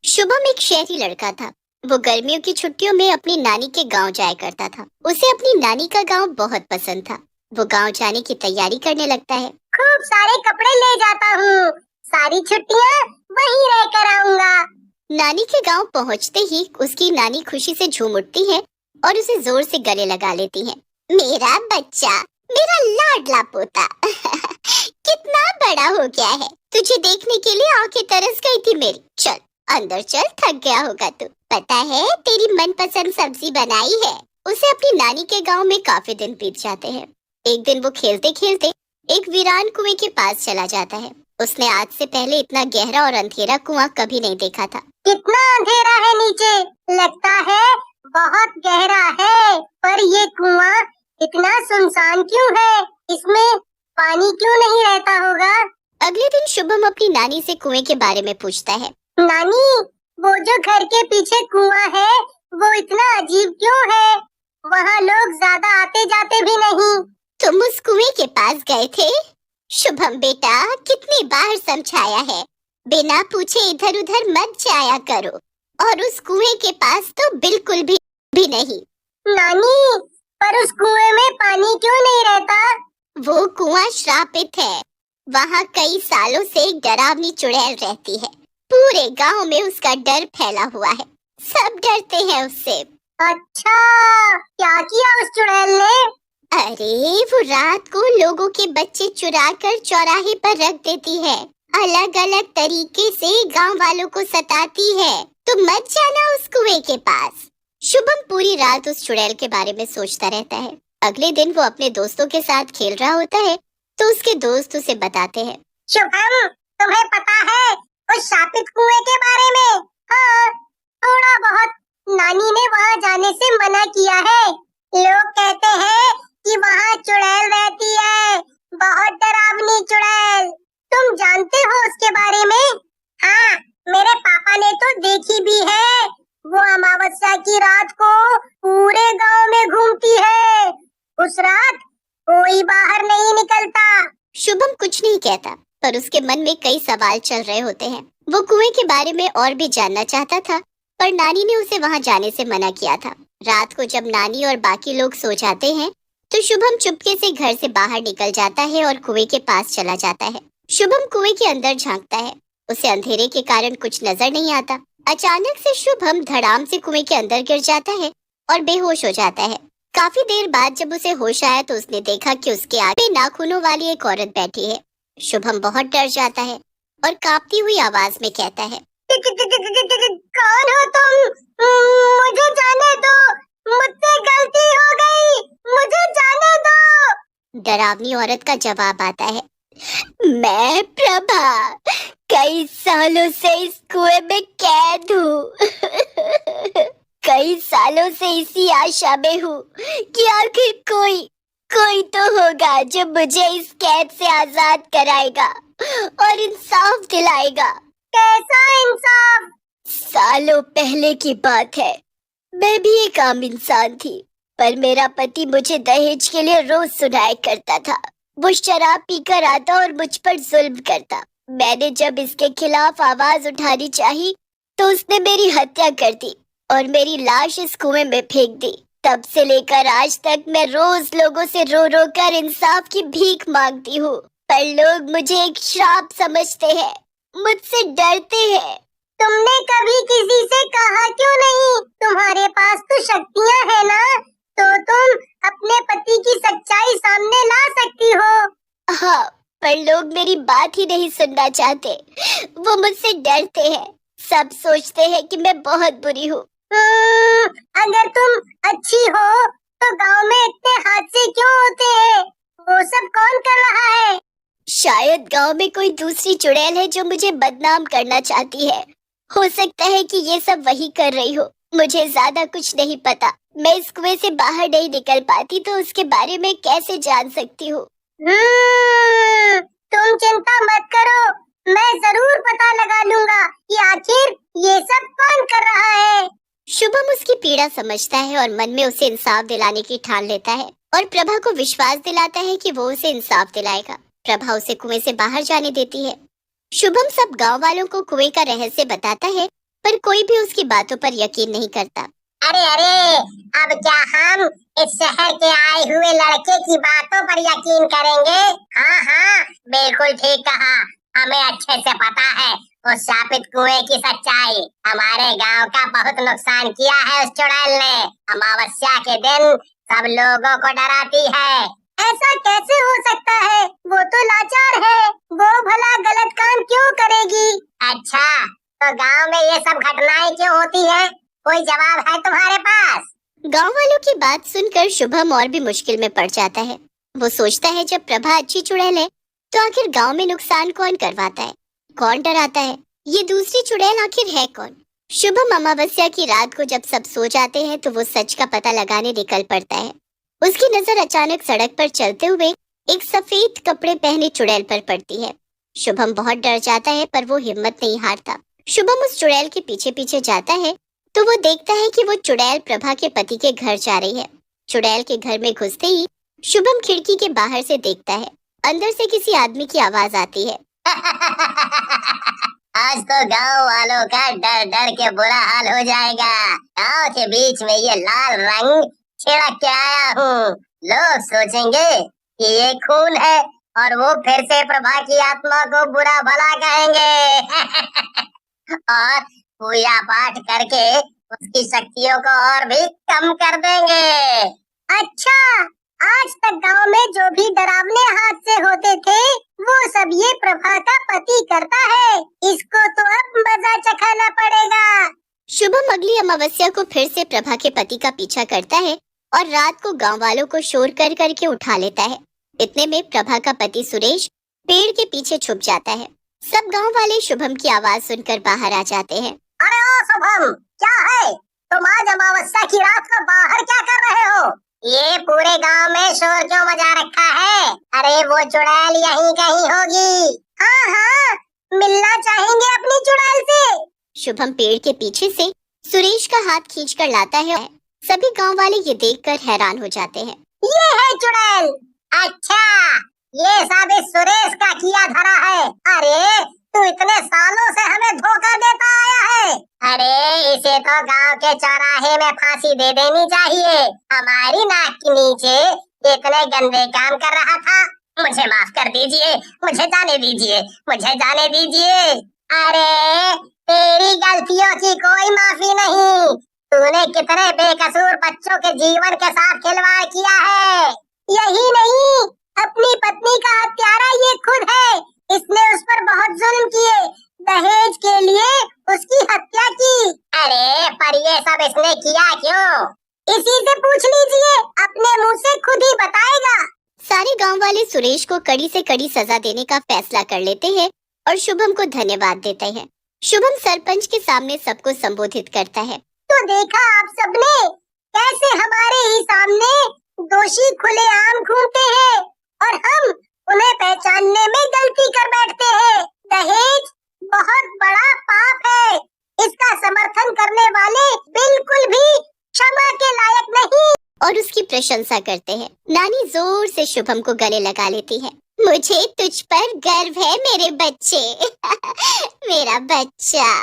शुभम एक शहरी लड़का था। वो गर्मियों की छुट्टियों में अपनी नानी के गांव जाया करता था। उसे अपनी नानी का गांव बहुत पसंद था। वो गांव जाने की तैयारी करने लगता है। खूब सारे कपड़े ले जाता हूँ, सारी छुट्टियाँ वहीं रह कर आऊंगा। नानी के गांव पहुंचते ही उसकी नानी खुशी से झूम उठती है और उसे जोर से गले लगा लेती है। मेरा बच्चा, मेरा लाडला पोता कितना बड़ा हो गया है। तुझे देखने के लिए आंखें तरस गई थी मेरी। चल अंदर चल, थक गया होगा तू। पता है तेरी मनपसंद सब्जी बनाई है। उसे अपनी नानी के गांव में काफी दिन बीत जाते हैं। एक दिन वो खेलते खेलते एक वीरान कुएं के पास चला जाता है। उसने आज से पहले इतना गहरा और अंधेरा कुआं कभी नहीं देखा था। कितना अंधेरा है नीचे, लगता है बहुत गहरा है। पर ये कुआं इतना सुनसान क्यों है? इसमें पानी क्यों नहीं रहता होगा? अगले दिन शुभम अपनी नानी से कुएं के बारे में पूछता है। नानी, वो जो घर के पीछे कुआं है, वो इतना अजीब क्यों है? वहाँ लोग ज्यादा आते जाते भी नहीं। तुम उस कुएं के पास गए थे? शुभम बेटा, कितनी बार समझाया है, बिना पूछे इधर उधर मत जाया करो। और उस कुएं के पास तो बिल्कुल भी नहीं। नानी, पर उस कुएं में पानी क्यों नहीं रहता? वो कुआं श्रापित है। वहाँ कई सालों से एक डरावनी चुड़ैल रहती है। पूरे गांव में उसका डर फैला हुआ है। सब डरते हैं उससे। अच्छा, क्या किया उस चुड़ैल ने? अरे वो रात को लोगों के बच्चे चुरा कर चौराहे पर रख देती है। अलग अलग तरीके से गांव वालों को सताती है। तुम मत जाना उस कुएं के पास। शुभम पूरी रात उस चुड़ैल के बारे में सोचता रहता है। अगले दिन वो अपने दोस्तों के साथ खेल रहा होता है तो उसके दोस्त उसे बताते हैं। शुभम, तुम्हें पता है उस शापित कुएं के बारे में? हाँ, थोड़ा बहुत। नानी ने वहाँ जाने से मना किया है। लोग कहते हैं कि वहाँ चुड़ैल रहती है, बहुत डरावनी चुड़ैल। तुम जानते हो उसके बारे में? हाँ, मेरे पापा ने तो देखी भी है। वो अमावस्या की रात को पूरे गांव में घूमती है। उस रात कोई बाहर नहीं निकलता। शुभम कुछ नहीं कहता, पर उसके मन में कई सवाल चल रहे होते हैं। वो कुएं के बारे में और भी जानना चाहता था, पर नानी ने उसे वहां जाने से मना किया था। रात को जब नानी और बाकी लोग सो जाते हैं, तो शुभम चुपके से घर से बाहर निकल जाता है और कुएं के पास चला जाता है। शुभम कुएं के अंदर झांकता है। उसे अंधेरे के कारण कुछ नजर नहीं आता। अचानक से शुभम धड़ाम से कुएं के अंदर गिर जाता है और बेहोश हो जाता है। काफी देर बाद जब उसे होश आया तो उसने देखा कि उसके आगे नाखूनों वाली एक औरत बैठी है। शुभम बहुत डर जाता है और कांपती हुई आवाज में कहता है, कौन हो तुम? मुझे जाने दो, मुझसे गलती हो गई, मुझे जाने दो। डरावनी औरत का जवाब आता है, मैं प्रभा, कई सालों से इस कुएं में कैद हूँ। कई सालों से इसी आशा में हूँ कि आखिर कोई तो होगा जो मुझे इस कैद से आजाद कराएगा और इंसाफ दिलाएगा। कैसा इंसाफ? सालों पहले की बात है। मैं भी एक आम इंसान थी, पर मेरा पति मुझे दहेज के लिए रोज सुनाया करता था। वो शराब पीकर आता और मुझ पर जुल्म करता। मैंने जब इसके खिलाफ आवाज उठानी चाही तो उसने मेरी हत्या कर दी और मेरी लाश इस कुएं में फेंक दी। तब से लेकर आज तक मैं रोज लोगों से रो रो कर इंसाफ की भीख मांगती हूँ, पर लोग मुझे एक श्राप समझते हैं, मुझसे डरते हैं। तुमने कभी किसी से कहा क्यों नहीं? तुम्हारे पास तो शक्तियाँ है ना, तो तुम अपने पति की सच्चाई सामने ला सकती हो। हाँ, पर लोग मेरी बात ही नहीं सुनना चाहते। वो मुझसे डरते हैं। सब सोचते हैं कि मैं बहुत बुरी हूँ। अगर तुम अच्छी हो तो गांव में इतने हादसे क्यों होते हैं? वो सब कौन कर रहा है? शायद गांव में कोई दूसरी चुड़ैल है जो मुझे बदनाम करना चाहती है। हो सकता है कि ये सब वही कर रही हो। मुझे ज्यादा कुछ नहीं पता। मैं इस कुएं से बाहर नहीं निकल पाती तो उसके बारे में कैसे जान सकती हूँ। तुम चिंता मत करो, मैं जरूर पता लगा लूंगा कि आखिर ये सब कौन कर रहा है। शुभम उसकी पीड़ा समझता है और मन में उसे इंसाफ दिलाने की ठान लेता है और प्रभा को विश्वास दिलाता है कि वो उसे इंसाफ दिलाएगा। प्रभा उसे कुएं से बाहर जाने देती है। शुभम सब गांव वालों को कुएं का रहस्य बताता है पर कोई भी उसकी बातों पर यकीन नहीं करता। अरे अरे, अब क्या हम इस शहर के आए हुए लड़के की बातों पर यकीन करेंगे? हाँ हाँ, बिल्कुल ठीक कहा। हमें अच्छे से पता है उस शापित कुएं की सच्चाई। हमारे गांव का बहुत नुकसान किया है उस चुड़ैल ने। अमावस्या के दिन सब लोगों को डराती है। ऐसा कैसे हो सकता है? वो तो लाचार है। वो भला गलत काम क्यों करेगी? अच्छा, तो गांव में ये सब घटनाएं क्यों होती है? कोई जवाब है तुम्हारे पास? गांव वालों की बात सुनकर शुभम और भी मुश्किल में पड़ जाता है। वो सोचता है जब प्रभा अच्छी चुड़ैल है तो आखिर गांव में नुकसान कौन करवाता है, कौन डराता है? ये दूसरी चुड़ैल आखिर है कौन? शुभम अमावस्या की रात को जब सब सो जाते हैं तो वो सच का पता लगाने निकल पड़ता है। उसकी नजर अचानक सड़क पर चलते हुए एक सफेद कपड़े पहने चुड़ैल पर पड़ती है। शुभम बहुत डर जाता है पर वो हिम्मत नहीं हारता। शुभम उस चुड़ैल के पीछे पीछे जाता है तो वो देखता है कि वो चुड़ैल प्रभा के पति के घर जा रही है। चुड़ैल के घर में घुसते ही शुभम खिड़की के बाहर से देखता है, अंदर से किसी आदमी की आवाज आती है। आज तो गांव वालों का डर डर के बुरा हाल हो जाएगा। गांव के बीच में ये लाल रंग छिड़क के आया हूँ। लोग सोचेंगे कि ये खून है और वो फिर से प्रभा की आत्मा को बुरा भला कहेंगे। और पूजा पाठ करके उसकी शक्तियों को और भी कम कर देंगे। अच्छा, आज तक गांव में जो भी डरावने हादसे होते थे वो सब ये प्रभा का पति करता है। इसको तो अब मजा चखाना पड़ेगा। शुभम अगली अमावस्या को फिर से प्रभा के पति का पीछा करता है और रात को गांव वालों को शोर कर करके उठा लेता है। इतने में प्रभा का पति सुरेश पेड़ के पीछे छुप जाता है। सब गांव वाले शुभम की आवाज सुनकर बाहर आ जाते हैं। अरे ओ शुभम, क्या है? तुम आज अमावस्या की रात को बाहर क्या कर रहे हो? ये पूरे गांव में शोर क्यों मचा रखा है? अरे वो चुड़ैल यहीं कहीं होगी। हाँ हाँ, मिलना चाहेंगे अपनी चुड़ैल से। शुभम पेड़ के पीछे से सुरेश का हाथ खींचकर लाता है। सभी गांव वाले ये देखकर हैरान हो जाते हैं। ये है चुड़ैल। अच्छा, ये सब इस सुरेश का किया धरा है। अरे तू इतने सालों से हमें धोखा देता आया है। अरे इसे तो गांव के चौराहे में फांसी दे देनी चाहिए। हमारी नाक के नीचे इतने गंदे काम कर रहा था। मुझे माफ कर दीजिए, मुझे जाने दीजिए, मुझे जाने दीजिए। अरे तेरी गलतियों की कोई माफी नहीं। तूने कितने बेकसूर बच्चों के जीवन के साथ खिलवाड़ किया है। यही नहीं, अपनी पत्नी का हत्यारा ये खुद है। इसने उस पर बहुत जुल्म किए, दहेज के लिए उसकी हत्या की। अरे पर ये सब इसने किया क्यों? इसी से पूछ लीजिए, अपने मुंह से खुद ही बताएगा। सारे गांव वाले सुरेश को कड़ी से कड़ी सजा देने का फैसला कर लेते हैं और शुभम को धन्यवाद देते हैं। शुभम सरपंच के सामने सबको संबोधित करता है। तो देखा आप सबने कैसे हमारे ही सामने दोषी खुलेआम घूमते हैं और हम उन्हें पहचानने में गलती कर बैठते हैं। दहेज बहुत बड़ा पाप है। इसका समर्थन करने वाले बिल्कुल भी क्षमा के लायक नहीं। और उसकी प्रशंसा करते हैं। नानी जोर से शुभम को गले लगा लेती है। मुझे तुझ पर गर्व है मेरे बच्चे। मेरा बच्चा।